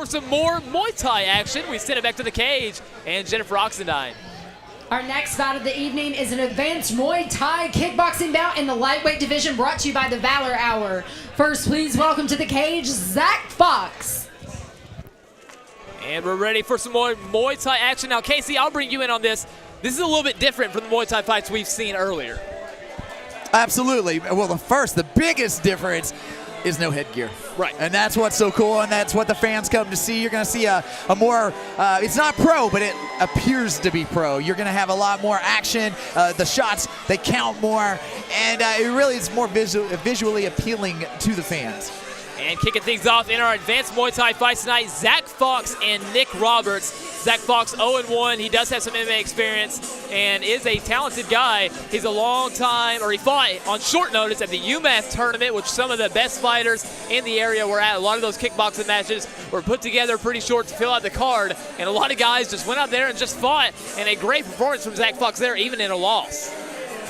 for some more Muay Thai action. We send it back to the cage and Jennifer Oxendine. Our next bout of the evening is an advanced Muay Thai kickboxing bout in the lightweight division brought to you by the Valor Hour. First, please welcome to the cage, Zach Fox. And we're ready for some more Muay Thai action. Now, Casey, I'll bring you in on this. This is a little bit different from the Muay Thai fights we've seen earlier. Absolutely. Well, the biggest difference is no headgear. Right. And that's what's so cool, and that's what the fans come to see. You're going to see a more, it's not pro, but it appears to be pro. You're going to have a lot more action. The shots, they count more, and it really is more visually appealing to the fans. And kicking things off in our advanced Muay Thai fights tonight, Zach Fox and Nick Roberts. Zach Fox 0-1. He does have some MMA experience and is a talented guy. He's a long time, or he fought on short notice at the UMass tournament, which some of the best fighters in the area were at. A lot of those kickboxing matches were put together pretty short to fill out the card, and a lot of guys just went out there and just fought. And a great performance from Zach Fox there, even in a loss.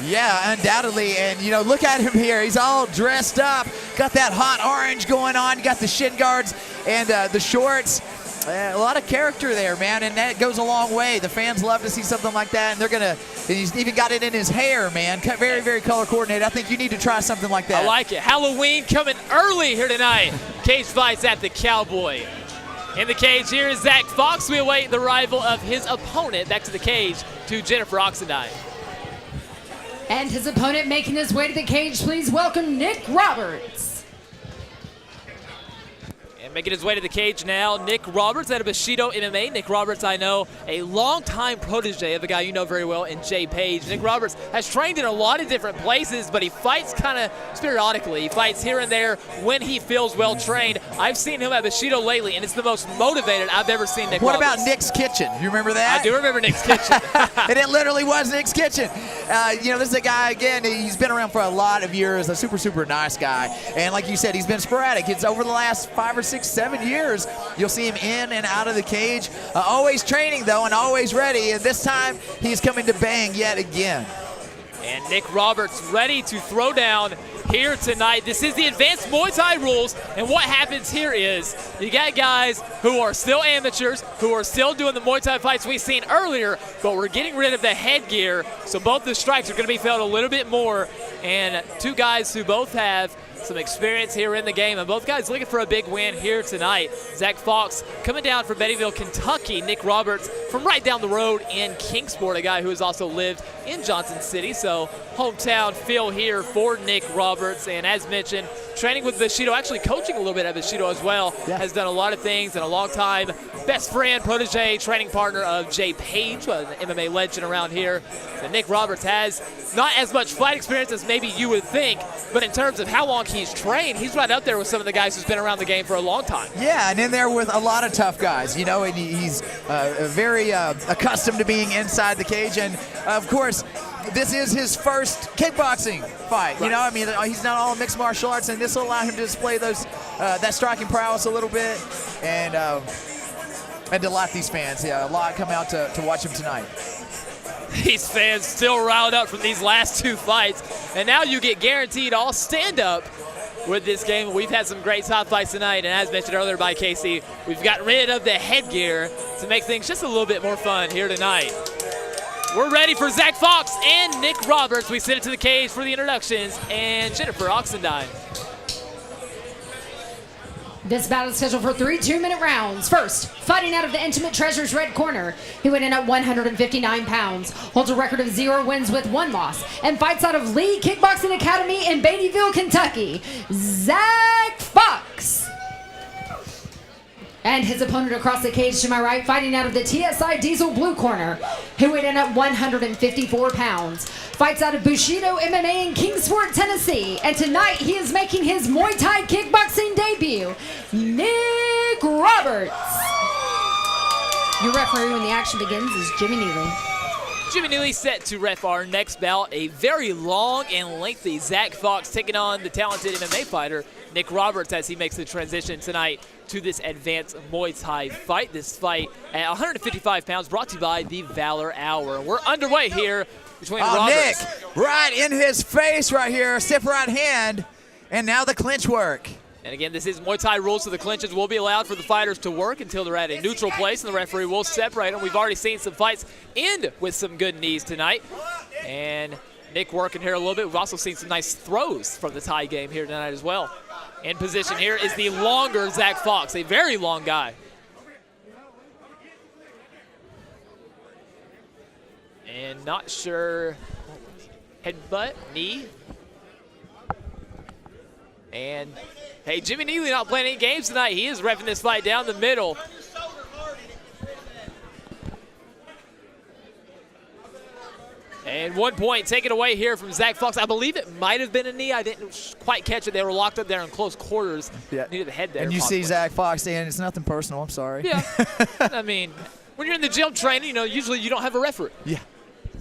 Yeah, undoubtedly, and you know, look at him here. He's all dressed up, got that hot orange going on, got the shin guards and the shorts. A lot of character there, man, and that goes a long way. The fans love to see something like that, and he's even got it in his hair, man. Very, very color coordinated. I think you need to try something like that. I like it. Halloween coming early here tonight. Cage fights at the Cowboy. In the cage here is Zach Fox. We await the arrival of his opponent back to the cage to Jennifer Oxendine. And his opponent making his way to the cage, please welcome Nick Roberts. And making his way to the cage now, Nick Roberts out of Bushido MMA. Nick Roberts, I know, a longtime protege of a guy you know very well in Jay Page. Nick Roberts has trained in a lot of different places, but he fights kind of periodically. He fights here and there when he feels well trained. I've seen him at Bushido lately, and it's the most motivated I've ever seen Nick Roberts. What about Nick's Kitchen? You remember that? I do remember Nick's Kitchen. And it literally was Nick's Kitchen. You know, this is a guy, again, he's been around for a lot of years, a super, super nice guy. And like you said, he's been sporadic. It's over the last 5 or 6, 7 years, you'll see him in and out of the cage. Always training, though, and always ready. And this time, he's coming to bang yet again. And Nick Roberts ready to throw down here tonight. This is the advanced Muay Thai rules, and what happens here is you got guys who are still amateurs, who are still doing the Muay Thai fights we've seen earlier, but we're getting rid of the headgear, so both the strikes are going to be felt a little bit more, and two guys who both have some experience here in the game, and both guys looking for a big win here tonight. Zach Fox coming down from Bettyville, Kentucky. Nick Roberts from right down the road in Kingsport, a guy who has also lived in Johnson City, so hometown feel here for Nick Roberts. And as mentioned, training with Bushido, actually coaching a little bit at Bushido as well. Yeah. Has done a lot of things, and a long time best friend, protege, training partner of Jay Page, an MMA legend around here. So Nick Roberts has not as much fight experience as maybe you would think, but in terms of how long he's trained, he's right up there with some of the guys who's been around the game for a long time. Yeah, and in there with a lot of tough guys, you know, and he's very accustomed to being inside the cage. And, of course, this is his first kickboxing fight. Right. You know, I mean, he's not all mixed martial arts, and this will allow him to display those that striking prowess a little bit and delight these fans. Yeah, a lot come out to watch him tonight. These fans still riled up from these last two fights, and now you get guaranteed all stand-up with this game. We've had some great top fights tonight, and as mentioned earlier by Casey, we've gotten rid of the headgear to make things just a little bit more fun here tonight. We're ready for Zach Fox and Nick Roberts. We send it to the cage for the introductions, and Jennifer Oxendine. This battle is scheduled for 3 2-minute rounds. First, fighting out of the Intimate Treasures red corner, he weighed in at 159 pounds, holds a record of 0 wins with 1 loss, and fights out of Lee Kickboxing Academy in Beattyville, Kentucky, Zach Fox. And his opponent across the cage to my right, fighting out of the TSI Diesel blue corner, who weighed in at 154 pounds. Fights out of Bushido MMA in Kingsport, Tennessee. And tonight he is making his Muay Thai kickboxing debut, Nick Roberts. Your referee when the action begins is Jimmy Neely. Jimmy Neely set to ref our next bout. A very long and lengthy Zach Fox taking on the talented MMA fighter Nick Roberts as he makes the transition tonight to this advanced Muay Thai fight. This fight at 155 pounds brought to you by the Valor Hour. We're underway here between Roberts. Nick, right in his face right here, stiff right hand, and now the clinch work. And again, this is Muay Thai rules, so the clinches will be allowed for the fighters to work until they're at a neutral place, and the referee will separate them. We've already seen some fights end with some good knees tonight. And Nick working here a little bit. We've also seen some nice throws from the Thai game here tonight as well. In position here is the longer Zach Fox, a very long guy. And not sure, headbutt, knee. And hey, Jimmy Neely not playing any games tonight. He is reffing this fight down the middle. And 1 point taken away here from Zach Fox. I believe it might have been a knee. I didn't quite catch it. They were locked up there in close quarters. Yeah. Needed the head there. And you possibly see Zach Fox saying it's nothing personal. I'm sorry. Yeah. I mean, when you're in the gym training, you know, usually you don't have a referee. Yeah.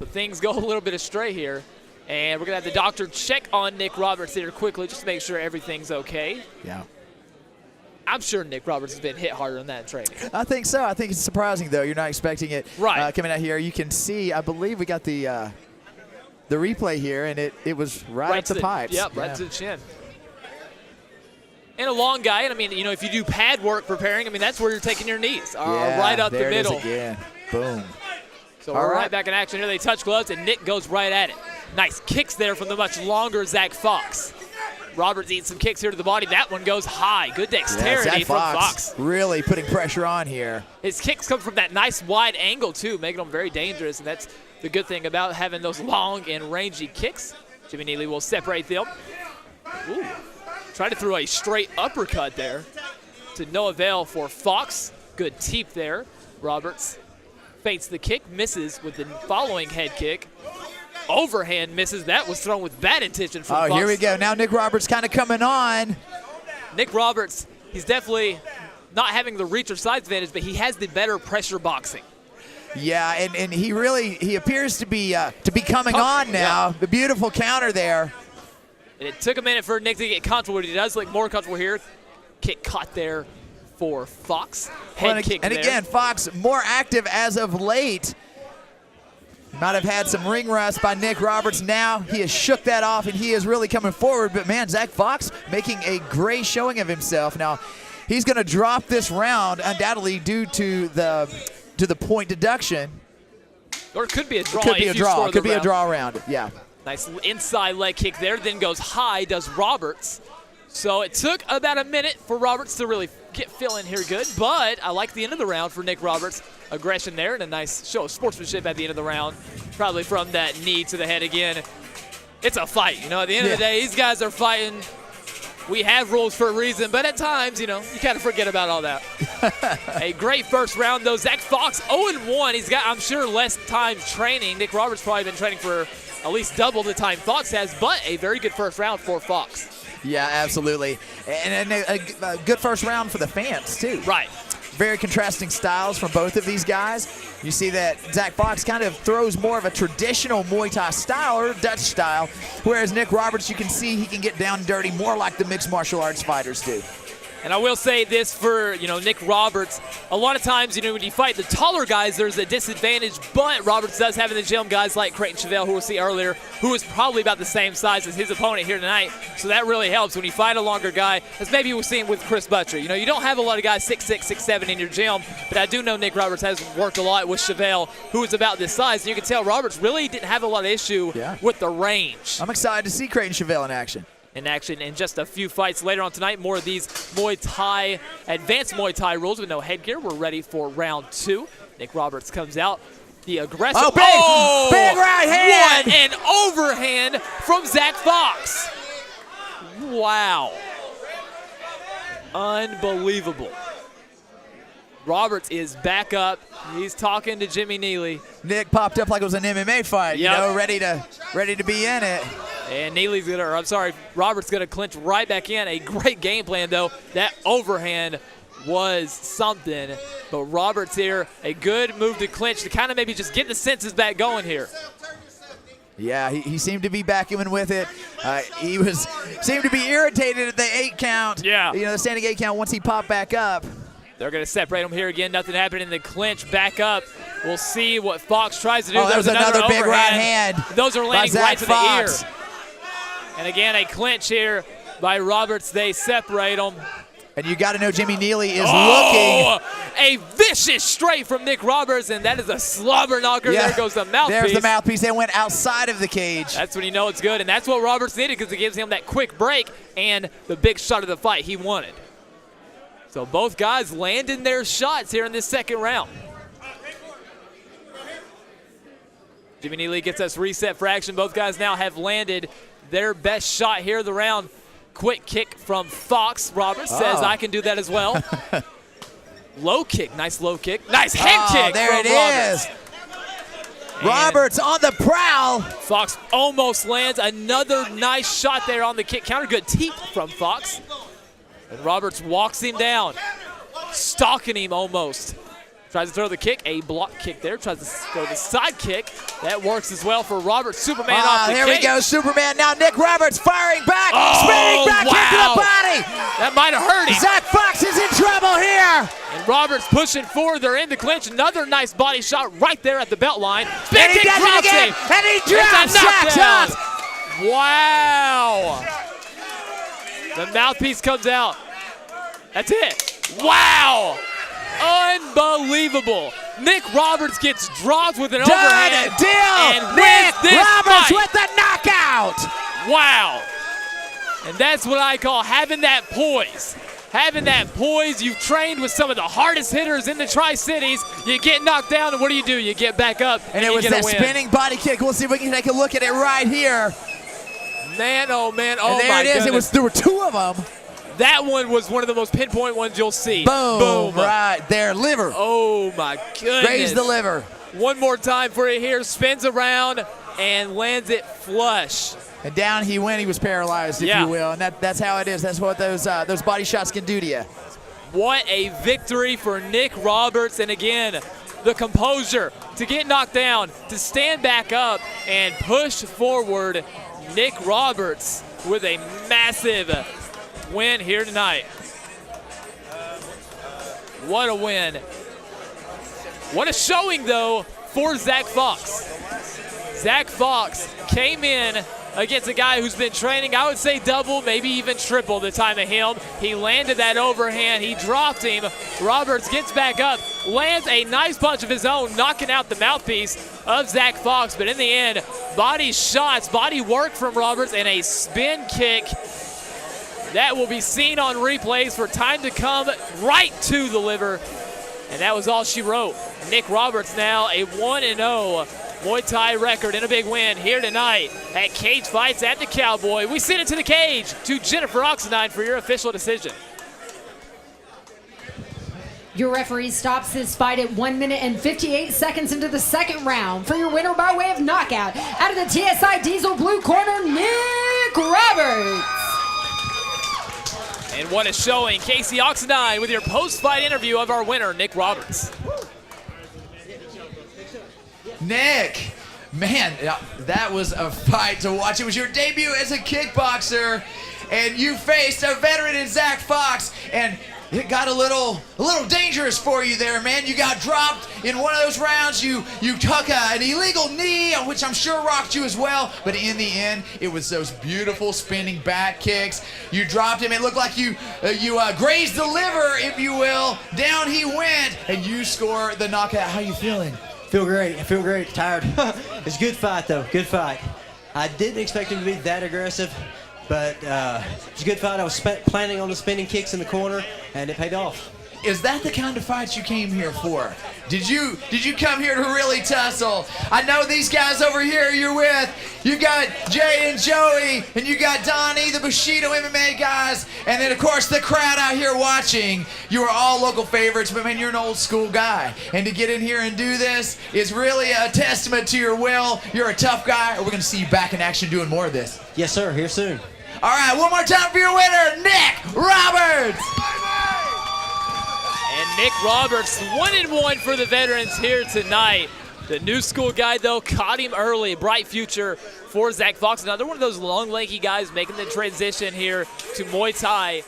So things go a little bit astray here. And we're going to have the doctor check on Nick Roberts here quickly just to make sure everything's okay. Yeah. I'm sure Nick Roberts has been hit harder than that in training. I think so. I think it's surprising, though. You're not expecting it Right. coming out here. You can see, I believe we got the replay here, and it was right up the pipes. Yep, right to the chin. And a long guy. And, I mean, you know, if you do pad work preparing, I mean, that's where you're taking your knees. Right up the middle. There it is again. Boom. So we're right back in action here. They touch gloves, and Nick goes right at it. Nice kicks there from the much longer Zach Fox. Roberts eats some kicks here to the body. That one goes high. Good dexterity from Fox. Really putting pressure on here. His kicks come from that nice wide angle, too, making them very dangerous, and that's the good thing about having those long and rangy kicks. Jimmy Neely will separate them. Ooh. Tried to throw a straight uppercut there to no avail for Fox. Good teep there. Roberts feints the kick, misses with the following head kick. Overhand misses. That was thrown with bad intention from Fox. Oh, here we go. Now Nick Roberts kind of coming on. Nick Roberts, he's definitely not having the reach or size advantage, but he has the better pressure boxing. Yeah, and he appears to be coming on now. Yeah. The beautiful counter there. And it took a minute for Nick to get comfortable, but he does look more comfortable here. Kick caught there for Fox. Head kick and there. again, Fox more active as of late. Might have had some ring rust by Nick Roberts. Now he has shook that off, and he is really coming forward. But, man, Zach Fox making a great showing of himself. Now, he's going to drop this round undoubtedly due to the point deduction. Or it could be a draw. Could be a draw. Could be a draw round. Yeah. Nice inside leg kick there, then goes high, does Roberts. So it took about a minute for Roberts to really get feeling here good, but I like the end of the round for Nick Roberts. Aggression there and a nice show of sportsmanship at the end of the round, probably from that knee to the head again. It's a fight, you know, at the end of the day, these guys are fighting. We have rules for a reason, but at times, you know, you kind of forget about all that. A great first round, though. Zach Fox, 0-1. He's got, I'm sure, less time training. Nick Roberts probably been training for at least double the time Fox has, but a very good first round for Fox. Yeah, absolutely. And a good first round for the fans, too. Right. Very contrasting styles from both of these guys. You see that Zach Fox kind of throws more of a traditional Muay Thai style or Dutch style, whereas Nick Roberts, you can see he can get down and dirty more like the mixed martial arts fighters do. And I will say this for, you know, Nick Roberts. A lot of times, you know, when you fight the taller guys, there's a disadvantage, but Roberts does have in the gym guys like Creighton Chevelle, who we'll see earlier, who is probably about the same size as his opponent here tonight. So that really helps when you fight a longer guy, as maybe we're seeing with Chris Butcher. You know, you don't have a lot of guys 6'6", 6'7" in your gym, but I do know Nick Roberts has worked a lot with Chevelle, who is about this size. And you can tell Roberts really didn't have a lot of issue with the range. I'm excited to see Creighton Chevelle in action. In action in just a few fights later on tonight. More of these Muay Thai, advanced Muay Thai rules with no headgear. We're ready for round 2. Nick Roberts comes out. The aggressive. Big right hand. What an overhand from Zach Fox. Wow. Unbelievable. Roberts is back up. He's talking to Jimmy Neely. Nick popped up like it was an MMA fight, you know, ready to be in it. And Roberts gonna clinch right back in. A great game plan, though. That overhand was something. But Roberts here, a good move to clinch to kind of maybe just get the senses back going here. Yeah, he seemed to be back in with it. He seemed to be irritated at the 8 count. Yeah. You know, the standing 8 count once he popped back up. They're going to separate them here again. Nothing happened in the clinch. Back up. We'll see what Fox tries to do. Oh, there's another big right hand. Those are landing right to Fox. the ear. And again, a clinch here. by Roberts. They separate them. And you got to know Jimmy Neely is looking. A vicious straight from Nick Roberts, and that is a slobber knocker. Yeah. There goes the mouthpiece. There's the mouthpiece. They went outside of the cage. That's when you know it's good, and that's what Roberts needed because it gives him that quick break and the big shot of the fight he wanted. So both guys landing their shots here in this second round. Jimmy Neely gets us reset for action. Both guys now have landed their best shot here of the round. Quick kick from Fox. Roberts says, I can do that as well. Low kick. Nice low kick. Nice head kick there from it Roberts. is. Roberts on the prowl. Fox almost lands another nice shot there on the kick counter. Good teep from Fox. And Roberts walks him down, stalking him almost. Tries to throw the kick, a block kick there. Tries to throw the side kick. That works as well for Roberts. Superman off the There cage. we go, Superman. Now Nick Roberts firing back, spinning back wow. into the body. That might have hurt him. Zach Fox is in trouble here. And Roberts pushing forward. They're in the clinch. Another nice body shot right there at the belt line. Spin And he kick does it drops again, him. and he It's drops a Zach knockdown. Fox. Wow. The mouthpiece comes out. That's it. Wow. Unbelievable. Nick Roberts gets dropped with an overhand. Deal. And Nick wins this Roberts fight. with the knockout. Wow. And that's what I call having that poise. Having that poise. You've trained with some of the hardest hitters in the Tri-Cities. You get knocked down, and what do? You get back up, And it you was get a that win. spinning body kick. We'll see if we can take a look at it right here. Man, oh, man, oh, And there my it is. goodness. There were two of them. That one was one of the most pinpoint ones you'll see. Boom. Right there. Liver. Oh, my goodness. Raise the liver. One more time for you here. Spins around and lands it flush. And down he went. He was paralyzed, if Yeah. you will. And that's how it is. That's what those body shots can do to you. What a victory for Nick Roberts. And again, the composure to get knocked down, to stand back up and push forward. Nick Roberts with a massive win here tonight. What a win. What a showing, though, for Zach Fox. Zach Fox came in against a guy who's been training, I would say double, maybe even triple the time of him. He landed that overhand. He dropped him. Roberts gets back up, lands a nice punch of his own, knocking out the mouthpiece of Zach Fox. But in the end, body shots, body work from Roberts, and a spin kick that will be seen on replays for time to come, right to the liver. And that was all she wrote. Nick Roberts now a 1-0 Muay Thai record in a big win here tonight at Cage Fights at the Cowboy. We send it to the cage to Jennifer Oxendine for your official decision. Your referee stops this fight at 1 minute and 58 seconds into the second round. For your winner by way of knockout, out of the TSI Diesel blue corner, Nick Roberts. And what a showing. Casey Oxendine with your post-fight interview of our winner, Nick Roberts. Nick, man, that was a fight to watch. It was your debut as a kickboxer, and you faced a veteran in Zach Fox, and it got a little dangerous for you there, man. You got dropped in one of those rounds. You took an illegal knee, which I'm sure rocked you as well. But in the end, it was those beautiful spinning back kicks. You dropped him. It looked like you grazed the liver, if you will. Down he went, and you score the knockout. How you feeling? Feel great. I feel great. Tired. It's a good fight, though. Good fight. I didn't expect him to be that aggressive, but it's a good fight. I was planning on the spinning kicks in the corner, and it paid off. Is that the kind of fight you came here for? Did you come here to really tussle? I know these guys over here you're with. You got Jay and Joey, and you got Donnie, the Bushido MMA guys, and then of course the crowd out here watching. You are all local favorites, but man, you're an old school guy. And to get in here and do this is really a testament to your will. You're a tough guy, and we're gonna see you back in action doing more of this. Yes, sir. Here soon. All right, one more time for your winner, Nick Roberts. And Nick Roberts, 1-1 for the veterans here tonight. The new school guy, though, caught him early. Bright future for Zach Fox. Another one of those long, lanky guys making the transition here to Muay Thai.